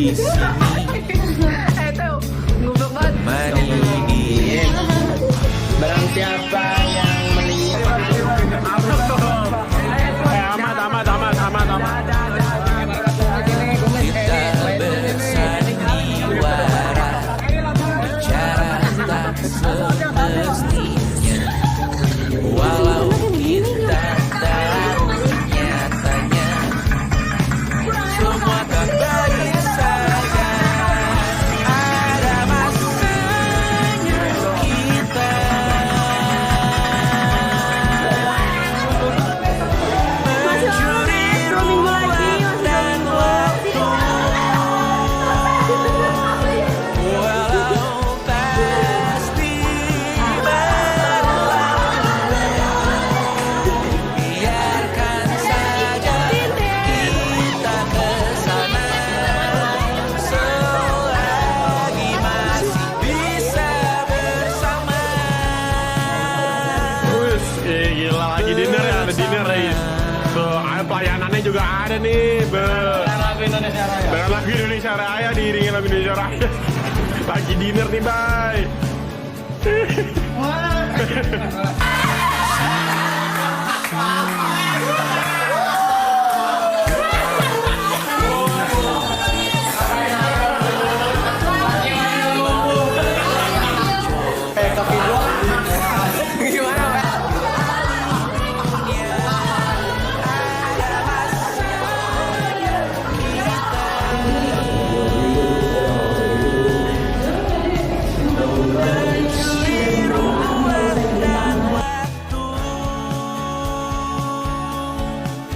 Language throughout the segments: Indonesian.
di sini. Mari di Barang siapa yang melihat kita bersandiwara, bicara tak semestinya, walau kita tahu nyatanya semua kan baik saja. Ada masanya kita mencuri ruang dan waktu, walau pasti berlalu. Biarkan saja kita kesana selagi masih bisa bersama. Gila lagi dinner ya, ada dinner lagi. Tuh, pelayanannya juga ada nih. Dengan lagu Indonesia Raya, diiringi lagu Indonesia Raya. Lagi dinner nih, Bay.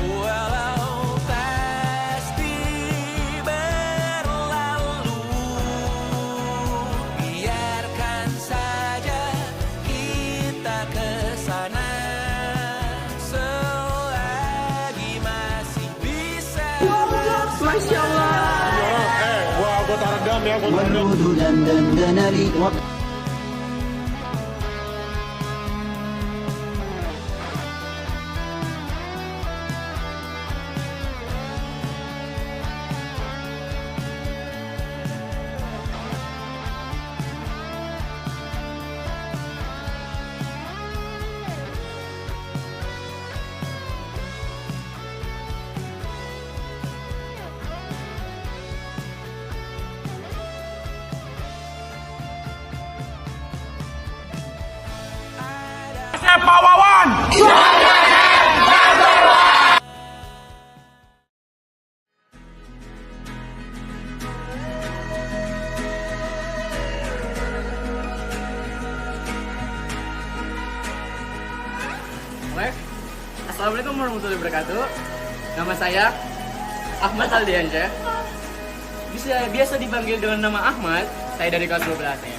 Walau pasti berlalu, biarkan saja kita kesana selagi masih bisa bersama. Masya Allah. Gua taruh dam ya, gua taruh dam. Pak Wawan. Assalamualaikum warahmatullahi wabarakatuh. Nama saya Ahmad Aldiansyah. Biasa dipanggil dengan nama Ahmad. Saya dari kelas 12 ya.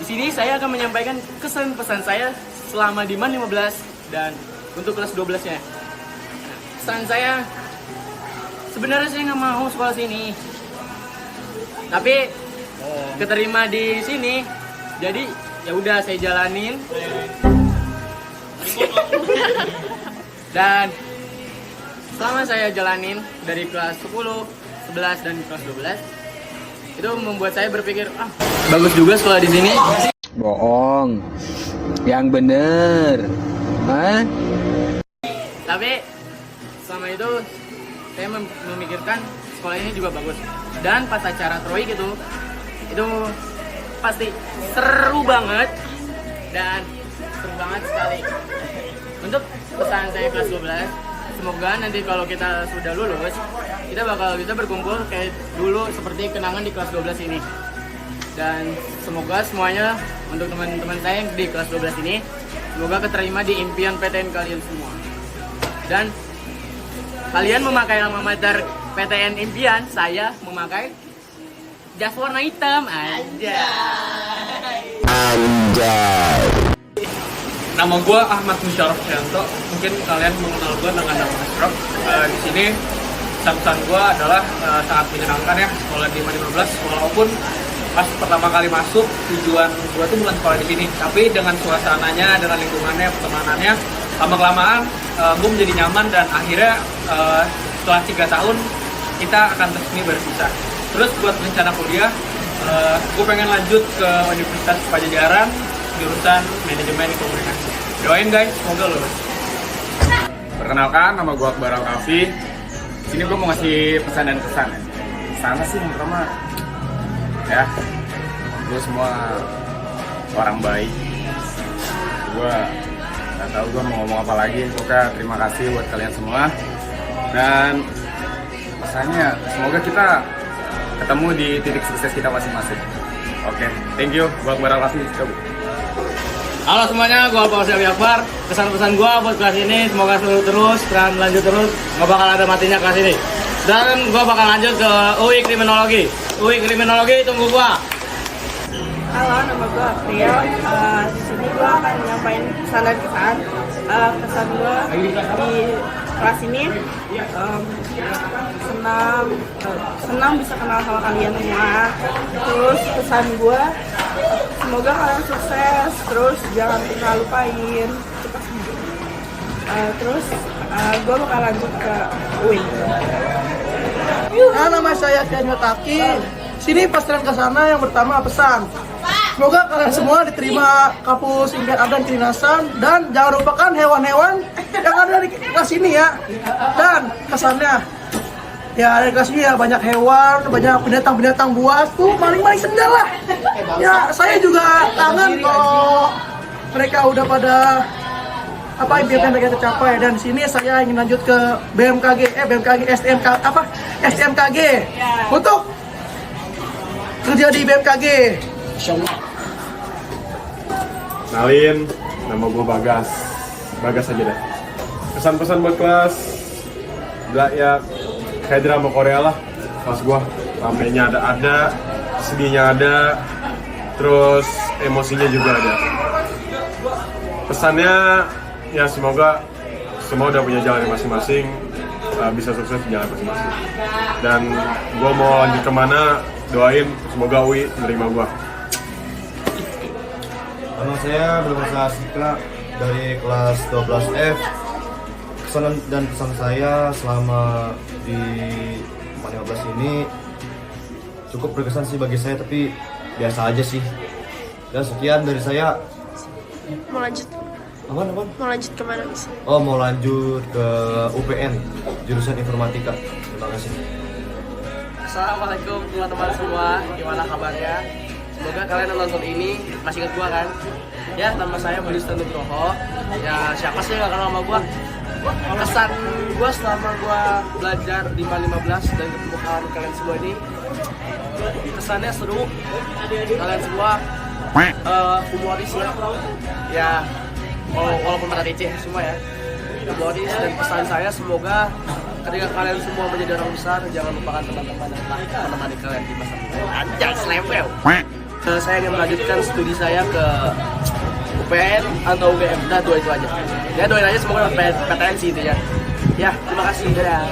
Di sini saya akan menyampaikan kesan pesan saya selama di MAN 15 dan untuk kelas 12-nya. Pesan saya, sebenarnya saya nggak mau sekolah sini, tapi keterima di sini, jadi ya udah saya jalanin. Dan selama saya jalanin dari kelas 10, 11 dan kelas 12, itu membuat saya berpikir, bagus juga sekolah di sini. Bohong, yang bener, hah? Tapi selama itu saya memikirkan sekolah ini juga bagus. Dan pas acara TROIK itu pasti seru banget dan seru banget sekali. Untuk pesan saya kelas 12, semoga nanti kalau kita sudah lulus, kita bakal bisa berkumpul kayak dulu seperti kenangan di kelas 12 ini. Dan semoga semuanya untuk teman-teman saya yang di kelas 12 ini, semoga keterima di impian PTN kalian semua. Dan kalian memakai alma mater PTN impian, saya memakai jas warna hitam aja. Nama gue Ahmad Musharraf Yanto. Mungkin kalian mengenal gue dengan nama Musharraf. Di sini pesan gue adalah sangat menyenangkan ya sekolah di MAN 15. Walaupun pas pertama kali masuk tujuan gue tuh bukan sekolah di sini, tapi dengan suasananya, dengan lingkungannya, pertemanannya, lama-kelamaan gue menjadi nyaman dan akhirnya setelah 3 tahun kita akan resmi berpisah. Terus buat rencana kuliah, gue pengen lanjut ke Universitas Pajajaran jurusan Manajemen Komunikasi. Doain guys, semoga lulus. Perkenalkan, nama gue Akbar Al-Kafi. Sini gue mau ngasih pesan dan kesan. Sana sih yang pertama, ya, gue semua orang baik. Gue nggak tahu gue mau ngomong apa lagi. Pokoknya terima kasih buat kalian semua. Dan pesannya, semoga kita ketemu di titik sukses kita masing-masing. Oke, thank you. Gue Akbar Al-Kafi. Halo semuanya, gue Pak Syafi Akbar. Kesan-pesan gue buat kelas ini semoga seru terus dan lanjut terus, nggak bakal ada matinya kelas ini. Dan gue bakal lanjut ke UI Kriminologi. UI Kriminologi tunggu gue. Halo, nama gue April. Di sini gue akan nyampain pesan dan kesan. Kesan gue di kelas ini senang bisa kenal sama kalian semua. Terus pesan gue, semoga kalian sukses. Terus jangan pernah lupain. Terus gue bakal lanjut ke UI. Nama saya Kian Yotaki. Sini pastikan ke sana yang pertama pesan. Semoga kalian semua diterima kampus impian dan kedinasan, dan jangan lupakan hewan-hewan yang ada di kelas ini ya. Dan kesannya ya, di kelas ini ya banyak hewan, banyak binatang-binatang buas tuh, maling-maling sendal lah. Ya saya juga kangen kalau mereka udah pada impian mereka tercapai. Dan di sini saya ingin lanjut ke STMKG untuk kerja di BMKG. Kenalin, nama gue Bagas aja deh. Pesan-pesan buat kelas, ya kayak drama Korea lah. Kelas gue, ramenya ada, sedihnya ada, terus emosinya juga ada. Pesannya, ya semoga semua udah punya jalan masing-masing, bisa sukses di jalan masing-masing. Dan gue mau lanjut kemana, doain semoga UI menerima gue. Nama saya Bernasa Asika dari kelas 12F. Kesan dan pesan saya selama di 15 ini cukup berkesan sih bagi saya, tapi biasa aja sih. Dan sekian dari saya. Mau lanjut? Apaan? Mau lanjut kemana sih? Oh, mau lanjut ke UPN jurusan Informatika. Terima kasih. Assalamualaikum teman-teman semua, gimana kabarnya? Semoga kalian nonton ini masih ingat gua kan? Ya, nama saya Budi Nugroho. Ya, siapa sih yang gak kenal sama gua? Kesan gua selama gua belajar di 15 dan ketemu kalian semua ini, kesannya seru. Kalian semua humoris ya, walaupun pada receh semua ya. Humoris, dan pesan saya semoga ketika kalian semua menjadi orang besar, jangan lupakan teman-teman yang telah menemani kalian di masa muda. Anjay, selempel. Saya ingin melanjutkan studi saya ke UPN atau UGM. Nah, dua itu aja. Ya, doain aja semoga dapat PTN sih itu ya. Ya, terima kasih. Dadah.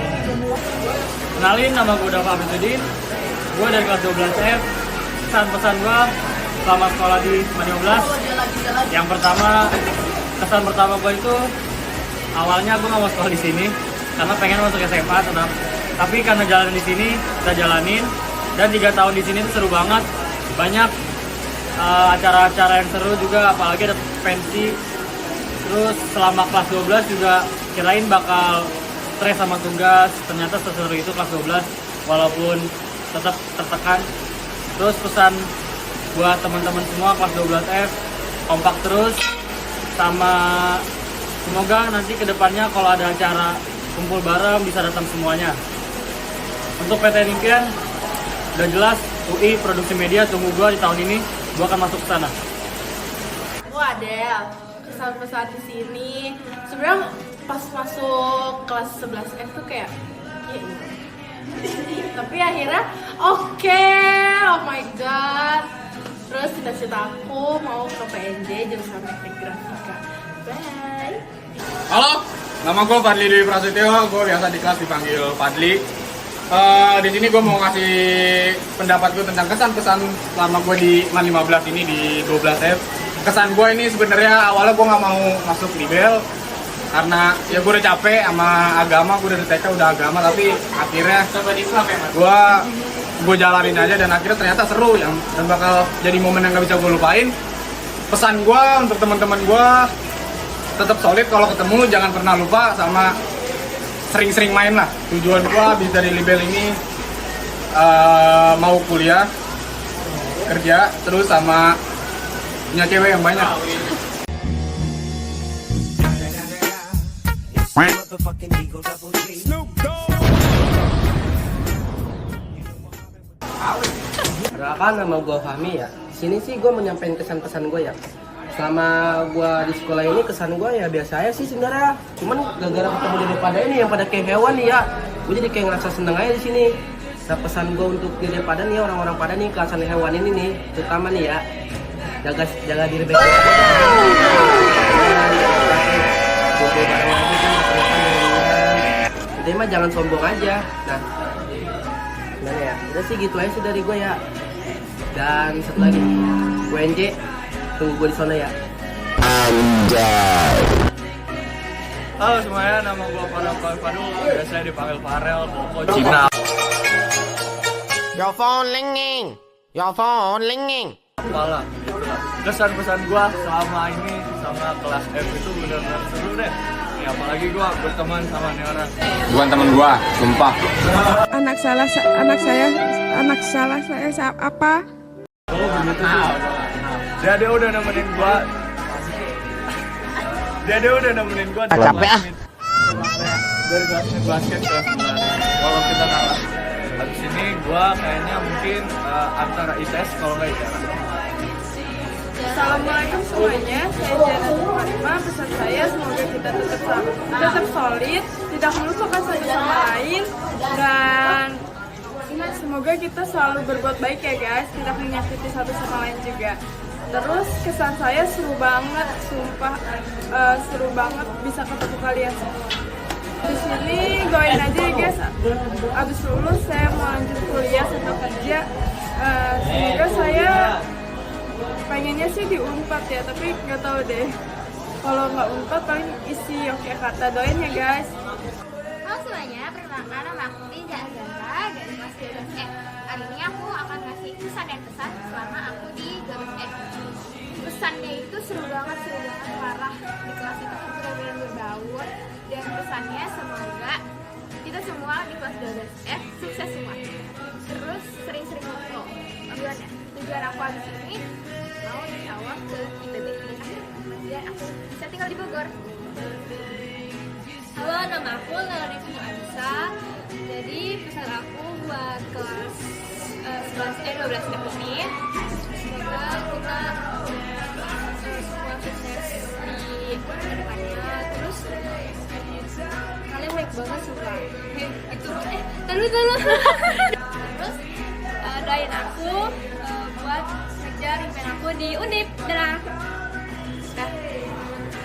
Kenalin, nama gue Dafa Abidudin. Gue dari kelas 12F. Pesan-pesan gue selama sekolah di 15. Yang pertama, kesan pertama gue itu awalnya gue nggak mau sekolah di sini karena pengen masuk SMA tetap. Tapi karena jalan di sini, kita jalanin, dan 3 tahun di sini tuh seru banget. Banyak acara-acara yang seru juga, apalagi ada pensi. Terus selama kelas 12 juga kirain bakal stres sama tugas, ternyata seseru itu kelas 12 walaupun tetap tertekan. Terus pesan buat teman-teman semua kelas 12F, kompak terus, sama semoga nanti kedepannya kalau ada acara kumpul bareng bisa datang semuanya. Untuk PTN Impian udah jelas, UI Produksi Media tunggu gua di tahun ini, gua akan masuk ke sana. Gua Adel. Kesan-pesan di sini sebenarnya pas masuk kelas 11F tuh kayak tapi akhirnya oke, oh my god. Terus cita-cita aku mau ke PNJ jurusan Teknik Grafika. Bye. Halo, nama gue Fadli Dwi Prasetyo. Gue biasa di kelas dipanggil Fadli. Di sini gue mau ngasih pendapat gue tentang kesan-kesan selama gue di 15 ini di 12F. Kesan gue ini sebenarnya awalnya gue nggak mau masuk libel karena ya gue udah capek sama agama, gue udah TK udah agama, tapi akhirnya gue gue jalanin aja dan akhirnya ternyata seru dan bakal jadi momen yang gak bisa gue lupain. Pesan gue untuk teman-teman gue, tetap solid kalau ketemu, jangan pernah lupa sama sering-sering main lah. Tujuan gue habis dari Libel ini mau kuliah, kerja, terus sama punya cewek yang banyak. Perkenalkan, nama gue Fahmi ya. Di sini sih gue menyampaikan kesan-pesan gue ya. Selama gue di sekolah ini kesan gue ya biasa aja sih sebenarnya. Cuman gara-gara ketemu diri pada ini yang pada kayak hewan nih ya, gue jadi kayak ngerasa seneng aja di sini. Nah pesan gue untuk diri pada nih orang-orang pada nih kelasan hewan ini nih, terutama nih ya, jaga diri baik-baik aja. Kumpul bareng aja kan, mah jangan sombong aja. Nah, gimana ya? Udah sih gitu aja sih dari gue ya. Dan satu lagi, WNJ, tunggu gue di sana ya. Anjay. Halo semuanya, nama gue Farel Fadul, biasanya dipanggil Farel, pokok Cina. Your phone ringing. Your phone ringing. Kepala. Kesan pesan gue selama ini sama kelas F itu benar-benar seru deh. Ya, apalagi gue berteman sama nih orang. Bukan temen gua, sumpah. Anak salah saya apa? Oh begitu sih. Dia udah nemenin gue. Dia udah nemenin gue. Capek ah. Dari kelas basket kelas 9. Kalau kita kalah. Habis ini gue kayaknya mungkin antara ITS kalau nggak ITS. Assalamualaikum semuanya, saya Jana Fatima. Pesan saya semoga kita tetap solid, tidak melupakan satu sama lain, dan semoga kita selalu berbuat baik ya guys, tidak menyakiti satu sama lain juga. Terus kesan saya seru banget, sumpah seru banget bisa ketemu kalian semua. Di sini goin aja ya guys. Abis lulus saya mau lanjut kuliah sampai kerja. Semoga saya pengennya sih di Unpad ya, tapi nggak tahu deh. Kalau nggak Unpad paling isi Yogyakarta. Doain ya guys. Halo semuanya, perkenalkan nama aku Tiza Azanta dari kelas 12F. Hari ini aku akan ngasih kesan dan pesan selama aku di 12F. Pesannya itu seru banget parah. Di kelas itu benar-benar berbaur. Dan pesannya semoga kita semua di kelas 12F sukses semua. Terus sering-sering ngobrol. Tujuan aku habis ini mau insya Allah ke IPB dan aku bisa tinggal di Bogor. Halo, nama aku Larisma Anissa. Jadi pesan aku buat kelas 12F ini, semoga kita semua sukses di kedepannya. Terus kalian baik banget suka itu terus doain aku buat ngejar impian aku di Undip.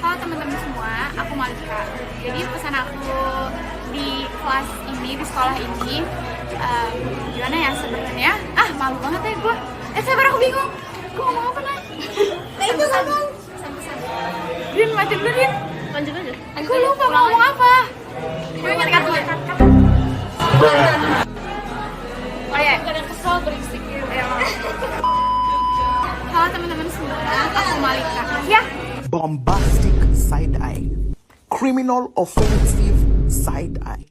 Halo teman-teman semua, aku Malika. Jadi pesan aku di kelas ini, di sekolah ini, gimana ya sebenarnya? Malu banget ya gue. Sabar, aku bingung. Gue ngomong apa nih? Itu ngomong. Pesan-pesan. Din, lanjut dulu Din. Lanjut aja. Gue lupa mau ngomong apa. Gue ingat kata. Oh ya, kadang kesel berisik gitu ya. Halo teman-teman semua, aku Malika. Ya. Bombastic side eye. Criminal offensive side eye.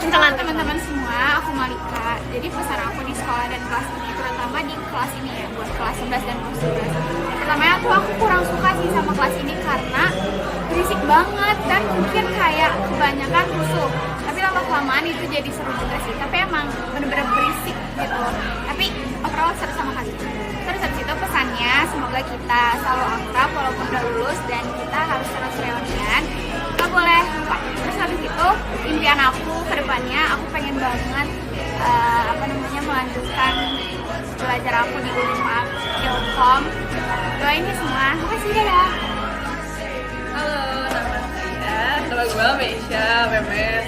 Halo teman-teman semua, aku Malika. Jadi pesan aku di sekolah dan kelas ini, terutama di kelas ini ya, buat kelas 11 dan kelas 12. Pertamanya tuh aku kurang suka sih sama kelas ini karena berisik banget dan mungkin kayak kebanyakan rusuh. Tapi lama-kelamaan itu jadi seru juga sih. Tapi emang bener-bener berisik gitu. Tapi overall seru sama kali. Terus habis itu pesannya semoga kita selalu akrab walaupun udah lulus dan kita harus terus reunian. Gak boleh lupa. Terus habis itu impian aku ke depannya, aku pengen banget melanjutkan belajar aku di Unpad Ilkom. Doain ya semua. Makasih ya. Halo, nama gue Meisha, Memes.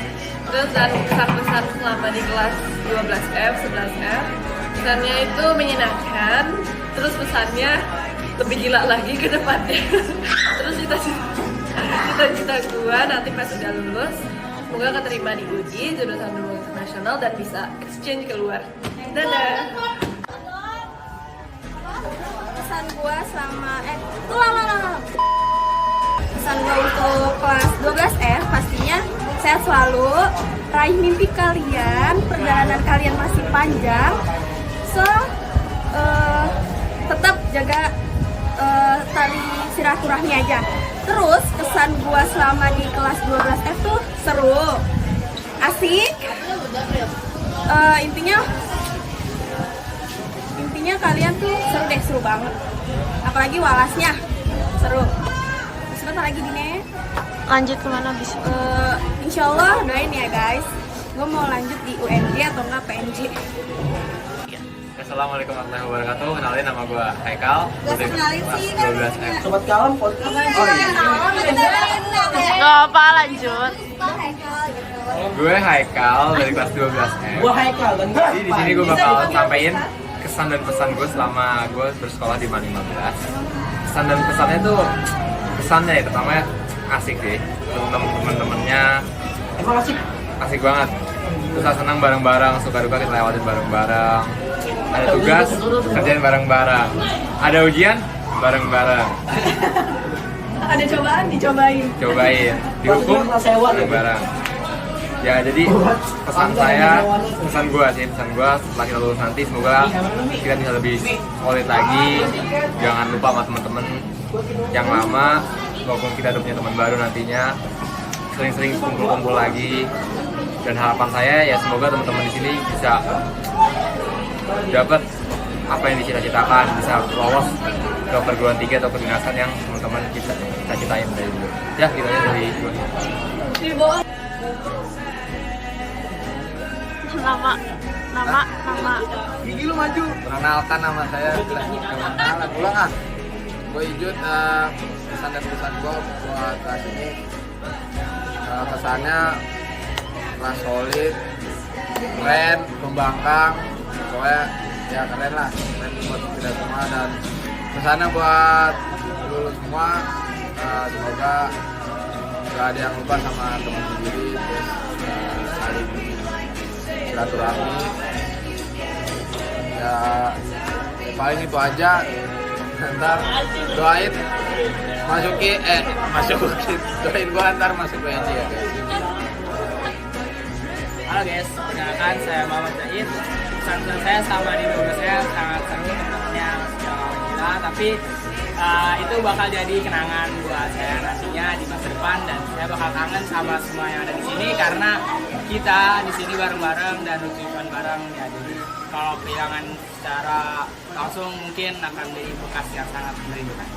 Terus dan pesan-pesan selama di kelas 12F, 11F, pesannya itu menyenangkan. Terus pesannya lebih gila lagi ke depannya. Terus cita-cita gue nanti pas udah lulus, semoga keterima di UJI jurusan Hubungan Internasional. internasional dan bisa exchange keluar. Dadah. Pesan gua sama pesan gua untuk kelas 12F pastinya sehat selalu, raih mimpi kalian, perjalanan kalian masih panjang, so tetap jaga tali silaturahmi aja. Terus kesan gua selama di kelas 12F tuh seru, asik, intinya kalian tuh seru banget, apalagi walasnya seru. Sebentar lagi Dine Lanjut kemana bis? Insya Allah doain ya guys, gue mau lanjut di UNJ atau enggak PNJ. Assalamualaikum warahmatullahi wabarakatuh. Kenalin, nama gue Haikal. Gak usah kenalin sih, 12F. Sobat kalam podcast. Gak apa, lanjut. Gue Haikal dari kelas 12F. Gua Haikal dan Jadi di sini gue bakal sampaikan kesan dan pesan gue selama gue bersekolah di MAN 15. Kesan dan pesannya tuh, kesannya ya pertama asik sih. Temen-temennya emang asik banget. Susah senang bareng-bareng, suka duka kita lewatin bareng-bareng. Ada tugas, kerjain bareng-bareng. Ada ujian, bareng-bareng. Ada cobaan, dicobain. Cobain, dihukum, bareng-bareng. Ya jadi pesan gua setelah kita lulus nanti semoga kita bisa lebih solid lagi. Jangan lupa sama teman-teman yang lama, walaupun kita udah punya teman baru nantinya, sering-sering kumpul-kumpul lagi. Dan harapan saya ya semoga teman-teman di sini bisa dapat apa yang dicita-citakan, bisa lolos ke perguruan tinggi atau kedinasan yang teman-teman cita-citain dari dulu. Ya gitu aja dari gue. Nama. gigi lu maju. Perkenalkan, nama saya pulang ah. Gue Ijut, pesan dan pesan gue buat kelas ini kesannya kelas solid, keren, pembangkang, pokoknya ya keren lah, keren buat kita semua. Dan pesannya buat lulus semua, semoga gak ada yang lupa sama teman sendiri, terus saling silaturahmi. Ya paling itu aja. Ntar doain doain gua ntar masuk PNJ ya guys. Halo guys, perkenalkan saya Muhammad Zaid. Pesan saya sama di 12 sangat seru, teman-temannya segala gila, tapi itu bakal jadi kenangan buat saya nantinya di masa depan, dan saya bakal kangen sama semua yang ada di sini karena kita di sini bareng-bareng dan lucu-lucuan bareng ya. Jadi kalau kehilangan secara langsung mungkin akan menjadi bekas yang sangat merindukan.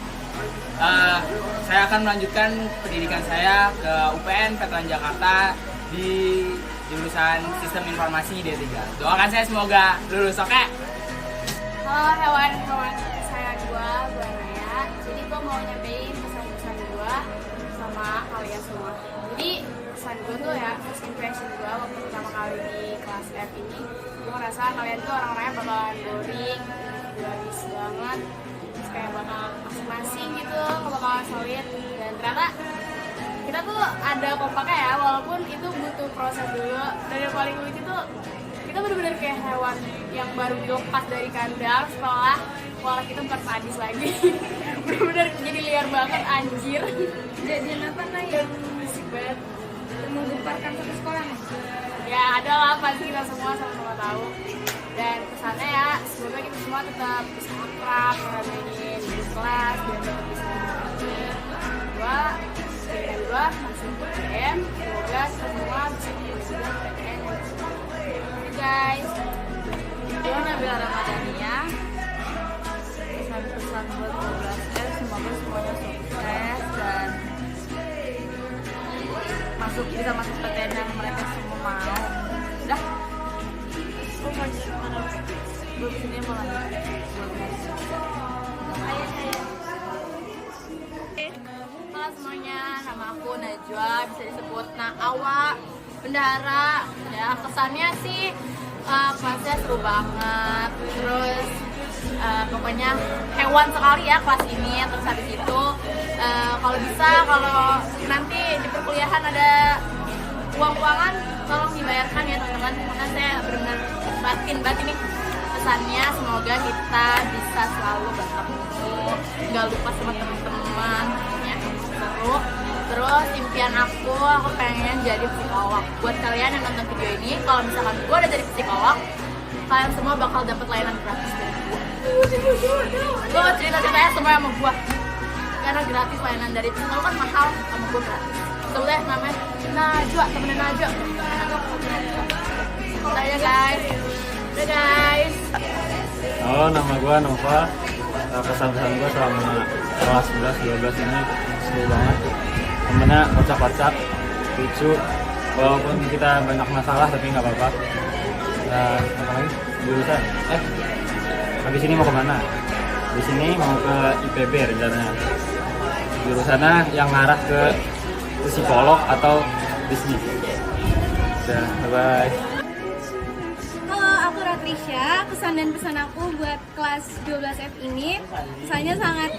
Saya akan melanjutkan pendidikan saya ke UPN Veteran Jakarta di jurusan Sistem Informasi D3. Doakan saya semoga lulus, oke? Halo hewan-hewan saya gua Naya. Jadi gua mau nyampein pesan-pesan gua sama kalian semua. Jadi pesan gua tuh ya, first impression gua waktu pertama kali di kelas F ini, gua ngerasa kalian tuh orang-orangnya bakalan boring, gratis banget, terus kayak bakal masing-masing gitu, gak bakalan solid. Dan ternyata kita tuh ada kompaknya ya, walaupun itu butuh proses dulu. Dan yang paling lucu tuh kita bener-bener kayak hewan yang baru dilepas dari kandang setelah pola kita bukan sadis lagi. Bener-bener jadi liar banget, anjir. Jadian apa nih yang musik banget menggemparkan satu sekolah? Ya ada lah, pasti kita semua sama-sama tahu. Dan pesannya ya, semoga kita semua tetap bisa akrab, ngeramein di kelas, dan tetap bisa Gua masih PTN, semoga semua bisa menjadi PTN. Guys, gue Nabila Ramadhania. Pesan-pesan buat 12 semoga semuanya sukses dan bisa masuk PTN yang mereka semua mau. Udah. Gue mau jadi mana? Gue sini mau lanjut. Halo semuanya, nama aku Najwa, bisa disebut Naawa, bendahara. Ya kesannya sih kelasnya seru banget, terus pokoknya hewan sekali ya kelas ini. Terus habis itu kalau nanti di perkuliahan ada uang-uangan tolong dibayarkan ya teman-teman, karena saya benar-benar batin nih pesannya. Semoga kita bisa selalu bertemu, nggak lupa sama teman-teman ya, seru. Terus impian aku pengen jadi psikolog. Buat kalian yang nonton video ini, kalau misalkan gue udah jadi psikolog, kalian semua bakal dapat layanan gratis dari gue. Gue mau cerita-ceritanya semua sama gue, karena gratis layanan dari psikolog kan mahal, sama gue gratis. Boleh namanya Najwa, temennya Najwa. Udah ya guys. Udah guys. Halo, nama gue Nova. Pesan-pesan gue selama kelas 11-12 ini seru banget. Temennya kocak-kocak, lucu. Walaupun kita banyak masalah tapi nggak apa-apa. Apa lagi? Jurusan. Habis ini mau kemana? Habis ini mau ke IPB rencananya. Jurusannya yang ngarah ke psikolog atau bisnis. Udah, bye-bye. Halo, aku Ratrisha. Pesan dan pesan aku buat kelas 12F ini, pesannya sangat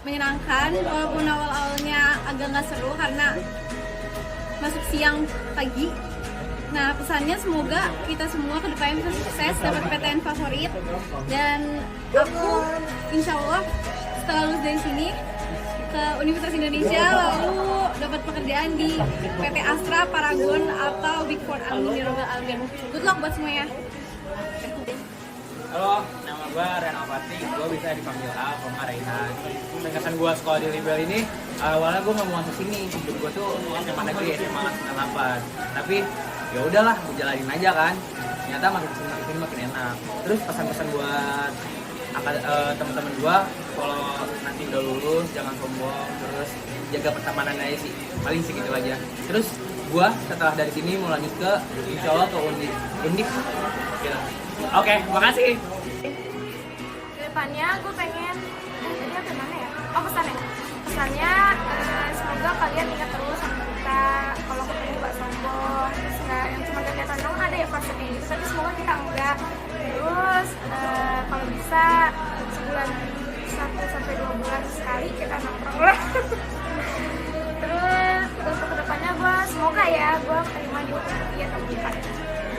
menyenangkan, walaupun awal-awalnya agak nggak seru karena masuk siang pagi. Nah, pesannya semoga kita semua ke depannya bisa sukses, dapat PTN favorit, dan aku insya Allah setelah lulus dari sini ke Universitas Indonesia, lalu dapat pekerjaan di PT Astra, Paragon, atau Big Four. Amin ya robbal alamin. Good luck buat semuanya. Halo, nama gue Rena Fati. Gue bisa dipanggil A, Koma Reina. Kesan gue sekolah di Libel ini, awalnya gue nggak mau masuk sini. Hidup gue tuh SMA negeri, SMA 98. Tapi ya udahlah, gue jalanin aja kan. Ternyata makin sini makin enak. Terus pesan-pesan buat teman-teman gue, kalau nanti udah lulus jangan sombong, terus jaga pertemanan aja sih. Paling segitu aja. Terus gue setelah dari sini mau lanjut ke insya Allah ke Undip. Gitu. Oke, makasih. Kedepannya gue pengen tadi apa mana ya? Oh, pesannya. Pesannya semoga kalian ingat terus sama kita. Kalau ketemu gak sombong, terus nggak yang cuma kelihatan dong ada ya fase kayak gitu. Tapi semoga kita enggak. Terus kalau bisa sebulan 1-2 bulan sekali kita nongkrong lah. Terus untuk kedepannya gue semoga ya gue terima di UPI atau bukan.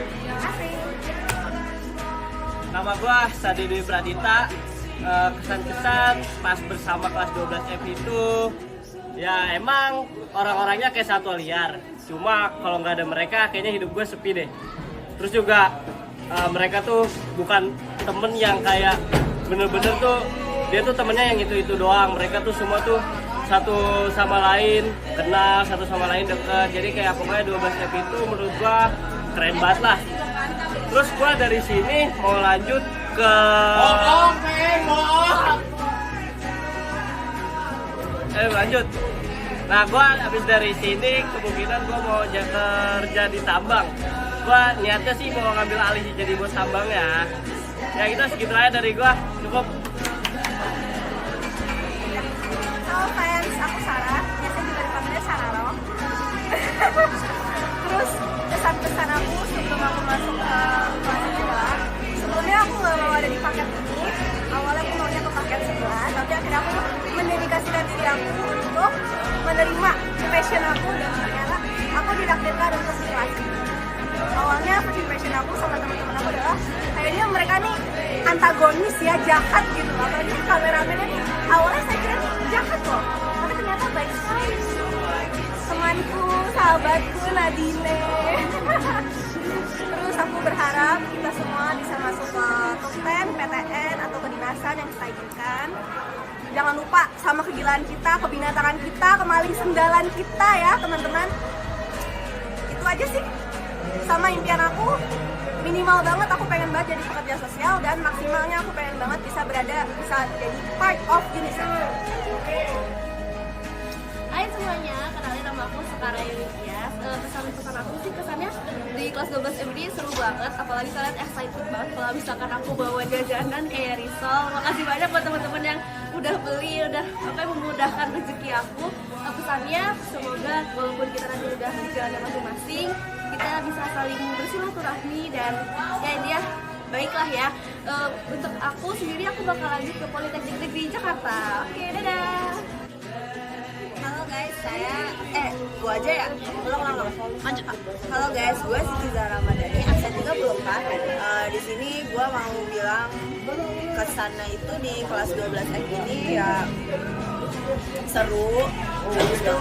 Terima kasih. Nama gue Sadi Dwi Pradita. Kesan-kesan pas bersama kelas 12F itu, ya emang orang-orangnya kayak satwa liar. Cuma kalau nggak ada mereka kayaknya hidup gue sepi deh. Terus juga mereka tuh bukan temen yang kayak bener-bener tuh dia tuh temennya yang itu doang. Mereka tuh semua tuh satu sama lain kenal, satu sama lain deket. Jadi kayak pokoknya 12F itu menurut gue keren banget lah. Terus gue dari sini mau lanjut ke lanjut. Nah, gue habis dari sini kemungkinan gue mau kerja di tambang. Gue niatnya sih mau ngambil alih jadi bos tambang ya. Ya gitu, segitu aja dari gue. Cukup. Halo fans, aku Sarah. Biasanya juga dipanggilnya Sararo. Terus pesan-pesan aku sebelum aku masuk ke kelas 2. Sebelumnya aku nggak mau ada di paket ini. Awalnya aku maunya ke paket 11, tapi akhirnya aku mendedikasikan diri aku untuk menerima passion aku, dan ternyata aku ditakdirkan untuk di kelas ini. Awalnya first impression aku sama teman-teman aku adalah kayaknya mereka nih antagonis ya, jahat gitu. Apalagi kameramennya nih awalnya saya kira nih jahat loh, tapi ternyata baik sekali. Temanku, sahabatku Nadine. Terus aku berharap kita semua bisa masuk ke top 10 PTN atau kedinasan yang kita inginkan. Jangan lupa sama kegilaan kita, kebinatangan kita, kemaling sendalan kita ya teman-teman. Itu aja sih. Sama impian aku, minimal banget aku pengen banget jadi pekerja sosial, dan maksimalnya aku pengen banget bisa jadi part of UNICEF. Hai semuanya, kenalin nama aku Sekara Yulisias. Pesan-pesan aku sih kesannya di kelas 12 ini seru banget, apalagi kalian excited banget kalau misalkan aku bawa jajanan kayak risol. Makasih banyak buat teman-teman yang udah beli, udah memudahkan rezeki aku. Pesannya semoga walaupun kita nanti udah di jalannya masing-masing, kita bisa saling bersilaturahmi dan ya intinya baiklah ya. Untuk aku sendiri aku bakal lanjut ke Politeknik Negeri Jakarta. Oke, dadah. Halo guys, Gue aja ya? Belum. Halo guys, gue Siti Zahra Ramadhani, absen 34. Di sini gue mau bilang kesannya itu di kelas 12F ini ya seru, habis itu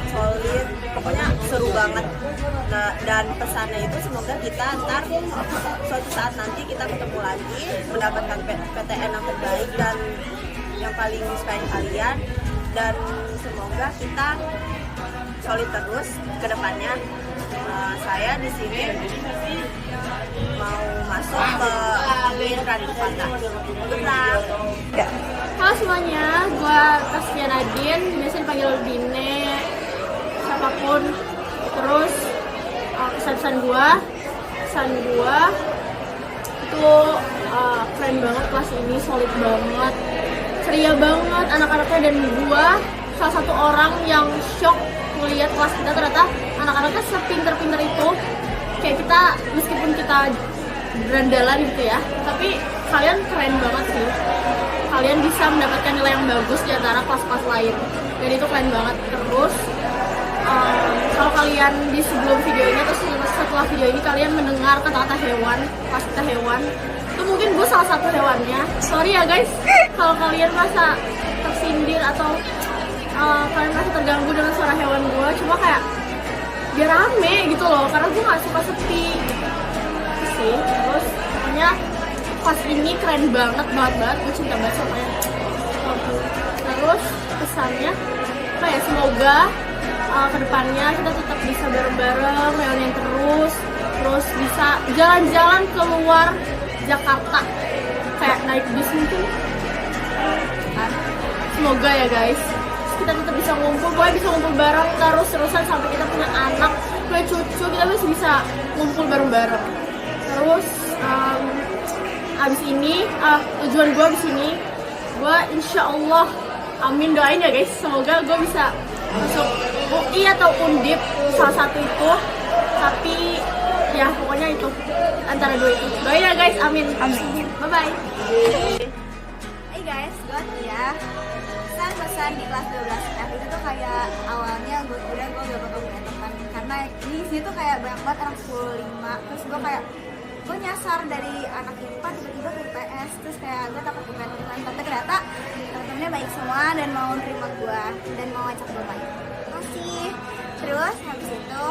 solid, pokoknya seru banget. Nah, dan pesannya itu semoga kita ntar suatu saat nanti kita ketemu lagi, mendapatkan PTN yang terbaik dan yang paling disukai kalian, dan semoga kita solid terus ke depannya. Saya di sini mau masuk ke Min Radit Fata. Halo semuanya, gue Tasya Nadine, biasa dipanggil Bine, siapapun. Terus kesan gue itu keren banget kelas ini, solid banget, ceria banget anak-anaknya, dan gue salah satu orang yang shock melihat kelas kita, ternyata anak-anaknya sepinter-pinter itu. Kayak kita, meskipun kita berandalan gitu ya, tapi kalian keren banget sih. Kalian bisa mendapatkan nilai yang bagus di antara kelas-kelas lain, dan itu keren banget. Terus kalau kalian di sebelum video ini atau setelah video ini kalian mendengar kata-kata hewan, kelas kita hewan, itu mungkin gue salah satu hewannya. Sorry ya guys kalau kalian merasa tersindir atau kalian merasa terganggu dengan suara hewan gue, cuma kayak biar rame gitu loh, karena gue gak suka sepi sih. Terus pokoknya pas ini keren banget, gue cinta banget sama ya. Terus pesannya apa ya, semoga kedepannya kita tetap bisa bareng-bareng reunian terus bisa jalan-jalan keluar Jakarta, kayak naik bis mungkin kan. Semoga ya guys, kita tetap bisa ngumpul, gue bisa ngumpul bareng terus-terusan sampai kita punya anak, punya cucu, kita masih bisa ngumpul bareng-bareng. Terus abis ini tujuan gue abis ini, gue insya Allah, amin, doain ya guys, semoga gue bisa masuk UI atau Undip, salah satu itu. Tapi ya pokoknya itu, antara dua itu, doain ya guys, amin. Bye bye. Hey guys, gue Tia. Pesan di kelas 12F itu tuh kayak awalnya gue kira gue gak bakal punya teman, karena di sini tuh kayak banyak banget anak 10-5. Terus gue kayak gue nyasar dari anak IPA tiba-tiba ke IPS, terus kayak gue takut bukan teman, tapi ternyata temen-temennya baik semua dan mau nerima gue dan mau ajak gue main. Makasih. Terus habis itu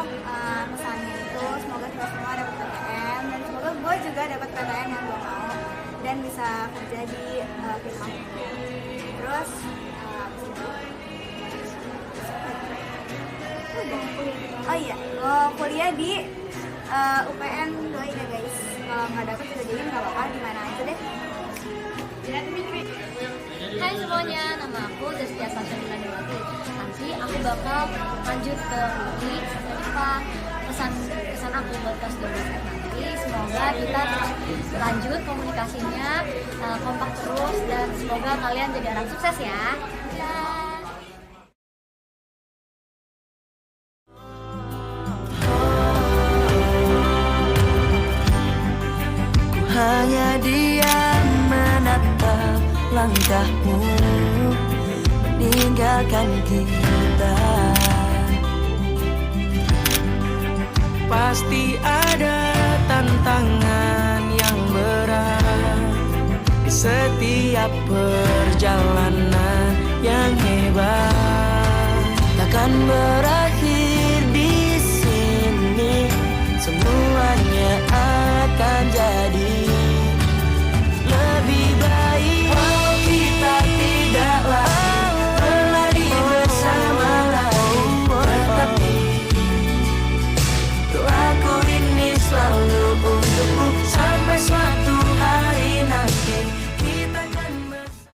pesannya itu semoga kita semua dapat PTN, dan semoga gue juga dapat PTN yang gue mau dan bisa kerja di Firman. Terus oh iya, mau kuliah di UPN, doain ya guys. Kalau nggak dapet juga jadi nggak apa-apa, gimana aja deh. Hai semuanya, nama aku Destia Sasha Dilanjawati. Nanti aku bakal lanjut ke UI IPA. Pesan aku buat kelas 12 nanti, semoga kita lanjut komunikasinya, kompak terus, dan semoga kalian jadi orang sukses ya. Hanya diam menatap langkahmu meninggalkan kita. Pasti ada tantangan yang berat di setiap perjalanan yang hebat. Takkan berat